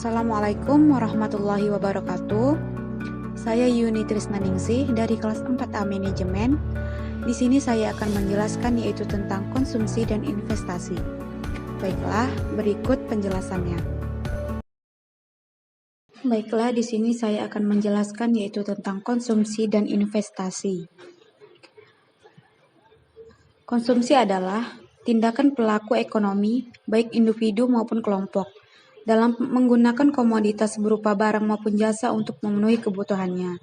Assalamualaikum warahmatullahi wabarakatuh. Saya Yuni Trisnaningsih dari kelas 4A Manajemen. Di sini saya akan menjelaskan yaitu tentang konsumsi dan investasi. Baiklah, berikut penjelasannya. Baiklah, di sini saya akan menjelaskan yaitu tentang konsumsi dan investasi. Konsumsi adalah tindakan pelaku ekonomi, baik individu maupun kelompok, dalam menggunakan komoditas berupa barang maupun jasa untuk memenuhi kebutuhannya.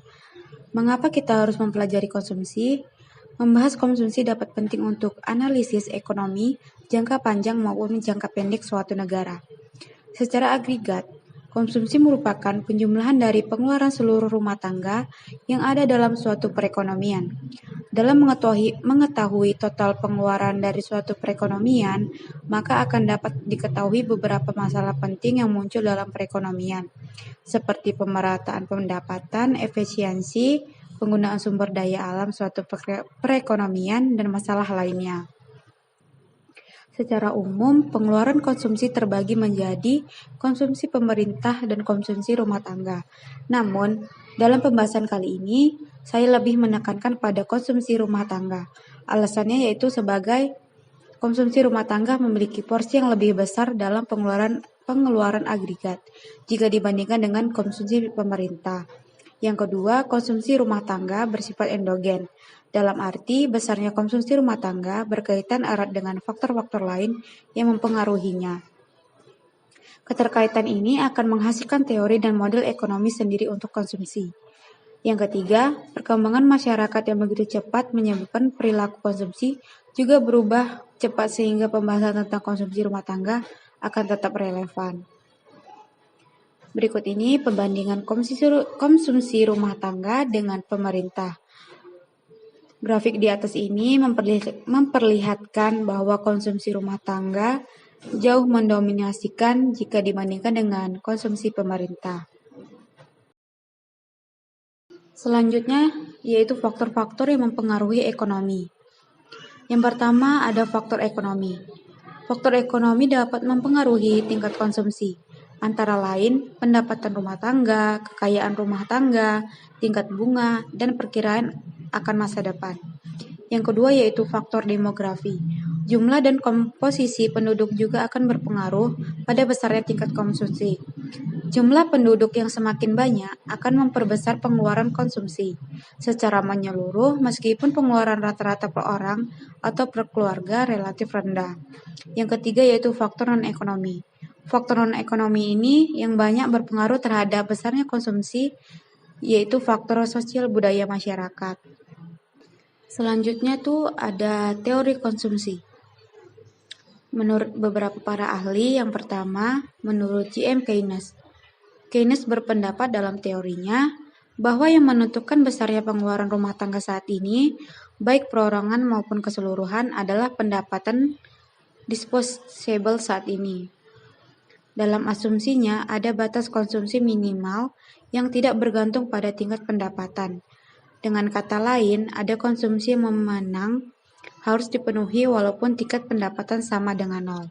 Mengapa kita harus mempelajari konsumsi? Membahas konsumsi dapat penting untuk analisis ekonomi jangka panjang maupun jangka pendek suatu negara. Secara agregat, konsumsi merupakan penjumlahan dari pengeluaran seluruh rumah tangga yang ada dalam suatu perekonomian. Dalam mengetahui total pengeluaran dari suatu perekonomian, maka akan dapat diketahui beberapa masalah penting yang muncul dalam perekonomian, seperti pemerataan pendapatan, efisiensi, penggunaan sumber daya alam suatu perekonomian, dan masalah lainnya. Secara umum, pengeluaran konsumsi terbagi menjadi konsumsi pemerintah dan konsumsi rumah tangga. Namun, dalam pembahasan kali ini, saya lebih menekankan pada konsumsi rumah tangga. Alasannya yaitu sebagai konsumsi rumah tangga memiliki porsi yang lebih besar dalam pengeluaran agregat jika dibandingkan dengan konsumsi pemerintah. Yang kedua, konsumsi rumah tangga bersifat endogen. Dalam arti, besarnya konsumsi rumah tangga berkaitan erat dengan faktor-faktor lain yang mempengaruhinya. Keterkaitan ini akan menghasilkan teori dan model ekonomi sendiri untuk konsumsi. Yang ketiga, perkembangan masyarakat yang begitu cepat menyebabkan perilaku konsumsi juga berubah cepat sehingga pembahasan tentang konsumsi rumah tangga akan tetap relevan. Berikut ini perbandingan konsumsi rumah tangga dengan pemerintah. Grafik di atas ini memperlihatkan bahwa konsumsi rumah tangga jauh mendominasikan jika dibandingkan dengan konsumsi pemerintah. Selanjutnya, yaitu faktor-faktor yang mempengaruhi ekonomi. Yang pertama ada faktor ekonomi. Faktor ekonomi dapat mempengaruhi tingkat konsumsi, antara lain pendapatan rumah tangga, kekayaan rumah tangga, tingkat bunga, dan perkiraan akan masa depan. Yang kedua yaitu faktor demografi. Jumlah dan komposisi penduduk juga akan berpengaruh pada besarnya tingkat konsumsi. Jumlah penduduk yang semakin banyak akan memperbesar pengeluaran konsumsi secara menyeluruh meskipun pengeluaran rata-rata per orang atau per keluarga relatif rendah. Yang ketiga yaitu faktor non-ekonomi. Faktor non-ekonomi ini yang banyak berpengaruh terhadap besarnya konsumsi yaitu faktor sosial budaya masyarakat. Selanjutnya tuh ada teori konsumsi. Menurut beberapa para ahli, yang pertama menurut J.M. Keynes. Keynes berpendapat dalam teorinya bahwa yang menentukan besarnya pengeluaran rumah tangga saat ini, baik perorangan maupun keseluruhan adalah pendapatan disposable saat ini. Dalam asumsinya ada batas konsumsi minimal yang tidak bergantung pada tingkat pendapatan. Dengan kata lain, ada konsumsi yang memenang harus dipenuhi walaupun tingkat pendapatan sama dengan nol.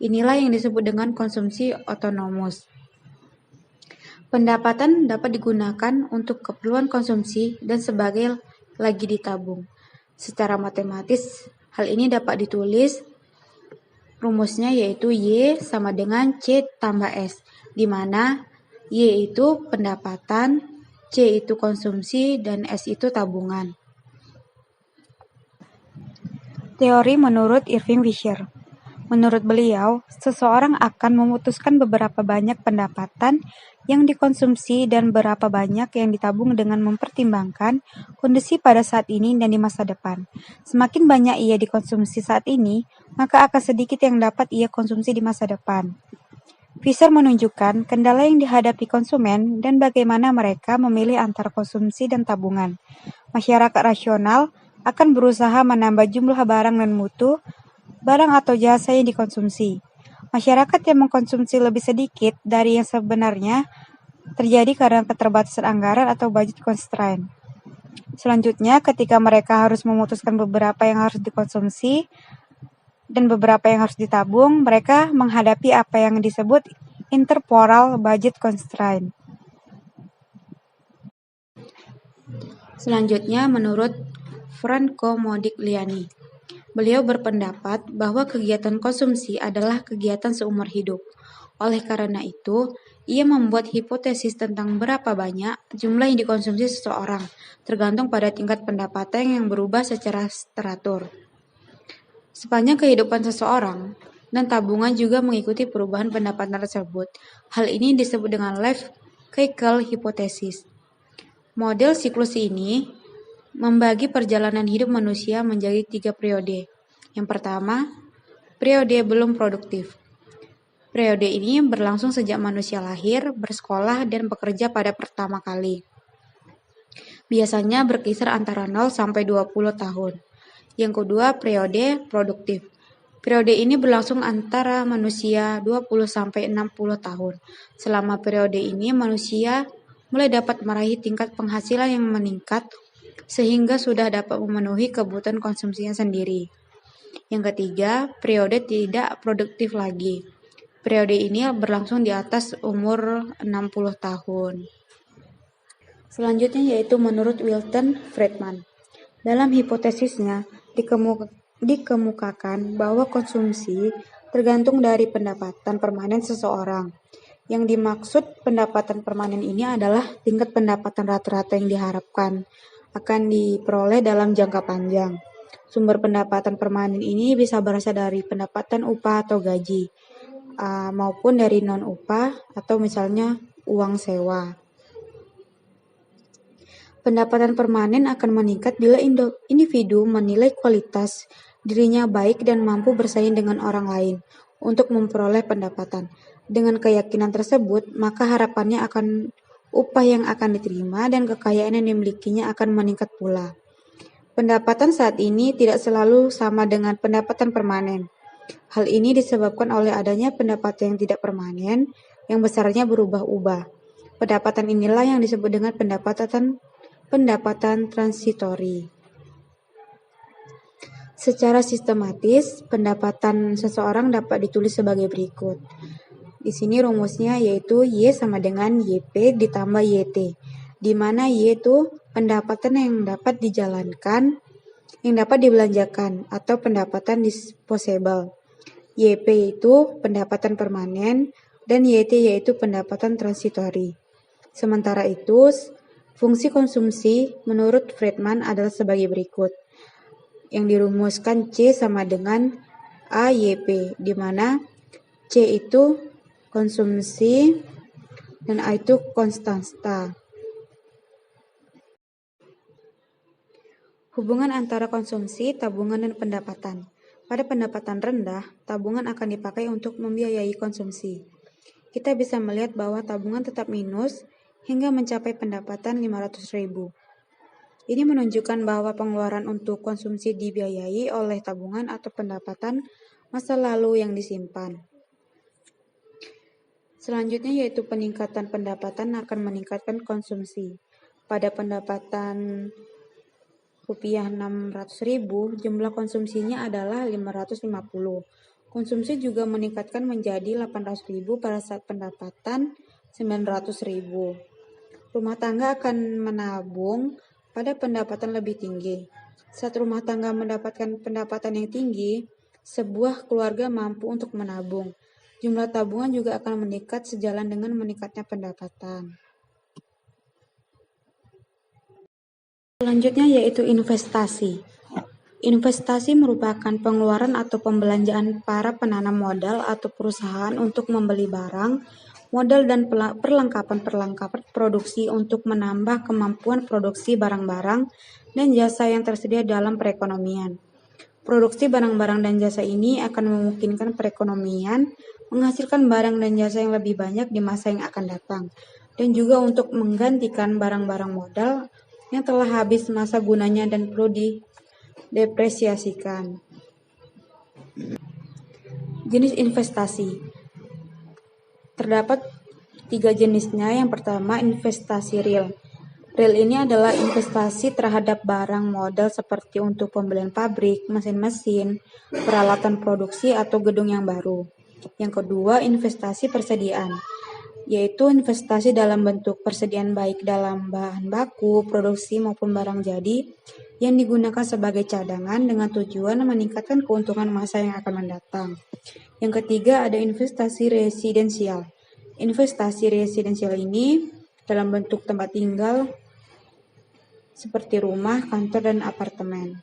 Inilah yang disebut dengan konsumsi otonomus. Pendapatan dapat digunakan untuk keperluan konsumsi dan sebagai lagi ditabung. Secara matematis, hal ini dapat ditulis rumusnya yaitu Y sama dengan C tambah S, di mana Y itu pendapatan, C itu konsumsi, dan S itu tabungan. Teori menurut Irving Fisher. Menurut beliau, seseorang akan memutuskan beberapa banyak pendapatan yang dikonsumsi dan berapa banyak yang ditabung dengan mempertimbangkan kondisi pada saat ini dan di masa depan. Semakin banyak ia dikonsumsi saat ini, maka akan sedikit yang dapat ia konsumsi di masa depan. Fisher menunjukkan kendala yang dihadapi konsumen dan bagaimana mereka memilih antara konsumsi dan tabungan. Masyarakat rasional akan berusaha menambah jumlah barang dan mutu barang atau jasa yang dikonsumsi. Masyarakat yang mengkonsumsi lebih sedikit dari yang sebenarnya terjadi karena keterbatasan anggaran atau budget constraint. Selanjutnya, ketika mereka harus memutuskan beberapa yang harus dikonsumsi dan beberapa yang harus ditabung, mereka menghadapi apa yang disebut interporal budget constraint. Selanjutnya, menurut Franco Modigliani, beliau berpendapat bahwa kegiatan konsumsi adalah kegiatan seumur hidup. Oleh karena itu, ia membuat hipotesis tentang berapa banyak jumlah yang dikonsumsi seseorang, tergantung pada tingkat pendapatan yang berubah secara teratur sepanjang kehidupan seseorang, dan tabungan juga mengikuti perubahan pendapatan tersebut. Hal ini disebut dengan life cycle hypothesis. Model siklus ini membagi perjalanan hidup manusia menjadi 3 periode. Yang pertama, periode belum produktif. Periode ini berlangsung sejak manusia lahir, bersekolah, dan bekerja pada pertama kali. Biasanya berkisar antara 0 sampai 20 tahun. Yang kedua, periode produktif. Periode ini berlangsung antara manusia 20 sampai 60 tahun. Selama periode ini, manusia mulai dapat meraih tingkat penghasilan yang meningkat sehingga sudah dapat memenuhi kebutuhan konsumsinya sendiri. Yang ketiga, periode tidak produktif lagi. Periode ini berlangsung di atas umur 60 tahun. Selanjutnya yaitu menurut Milton Friedman. Dalam hipotesisnya, dikemukakan bahwa konsumsi tergantung dari pendapatan permanen seseorang. Yang dimaksud pendapatan permanen ini adalah tingkat pendapatan rata-rata yang diharapkan akan diperoleh dalam jangka panjang. Sumber pendapatan permanen ini bisa berasal dari pendapatan upah atau gaji, maupun dari non-upah atau misalnya uang sewa. Pendapatan permanen akan meningkat bila individu menilai kualitas dirinya baik dan mampu bersaing dengan orang lain untuk memperoleh pendapatan. Dengan keyakinan tersebut, maka harapannya akan upah yang akan diterima dan kekayaan yang dimilikinya akan meningkat pula. Pendapatan saat ini tidak selalu sama dengan pendapatan permanen. Hal ini disebabkan oleh adanya pendapatan yang tidak permanen yang besarnya berubah-ubah. Pendapatan inilah yang disebut dengan pendapatan transitori. Secara sistematis, pendapatan seseorang dapat ditulis sebagai berikut. Di sini rumusnya yaitu Y sama dengan YP ditambah YT, di mana Y itu pendapatan yang dapat dijalankan, yang dapat dibelanjakan, atau pendapatan disposable. YP itu pendapatan permanen, dan YT yaitu pendapatan transitori. Sementara itu, fungsi konsumsi menurut Friedman adalah sebagai berikut, yang dirumuskan C sama dengan AYP, di mana C itu konsumsi dan A itu konstanta. Hubungan antara konsumsi, tabungan, dan pendapatan. Pada pendapatan rendah, tabungan akan dipakai untuk membiayai konsumsi. Kita bisa melihat bahwa tabungan tetap minus hingga mencapai pendapatan 500.000. Ini menunjukkan bahwa pengeluaran untuk konsumsi dibiayai oleh tabungan atau pendapatan masa lalu yang disimpan. Selanjutnya yaitu peningkatan pendapatan akan meningkatkan konsumsi. Pada pendapatan rupiah 600.000, jumlah konsumsinya adalah 550. Konsumsi juga meningkatkan menjadi 800.000 pada saat pendapatan 900.000. Rumah tangga akan menabung pada pendapatan lebih tinggi. Saat rumah tangga mendapatkan pendapatan yang tinggi, sebuah keluarga mampu untuk menabung. Jumlah tabungan juga akan meningkat sejalan dengan meningkatnya pendapatan. Selanjutnya yaitu investasi. Investasi merupakan pengeluaran atau pembelanjaan para penanam modal atau perusahaan untuk membeli barang, modal, dan perlengkapan produksi untuk menambah kemampuan produksi barang-barang dan jasa yang tersedia dalam perekonomian. Produksi barang-barang dan jasa ini akan memungkinkan perekonomian menghasilkan barang dan jasa yang lebih banyak di masa yang akan datang, dan juga untuk menggantikan barang-barang modal yang telah habis masa gunanya dan perlu didepresiasikan. Jenis investasi. Terdapat 3 jenisnya. Yang pertama, investasi real. Real ini adalah investasi terhadap barang modal seperti untuk pembelian pabrik, mesin-mesin, peralatan produksi, atau gedung yang baru. Yang kedua, investasi persediaan, yaitu investasi dalam bentuk persediaan baik dalam bahan baku, produksi maupun barang jadi yang digunakan sebagai cadangan dengan tujuan meningkatkan keuntungan masa yang akan mendatang. Yang ketiga ada investasi residensial. Investasi residensial ini dalam bentuk tempat tinggal seperti rumah, kantor, dan apartemen.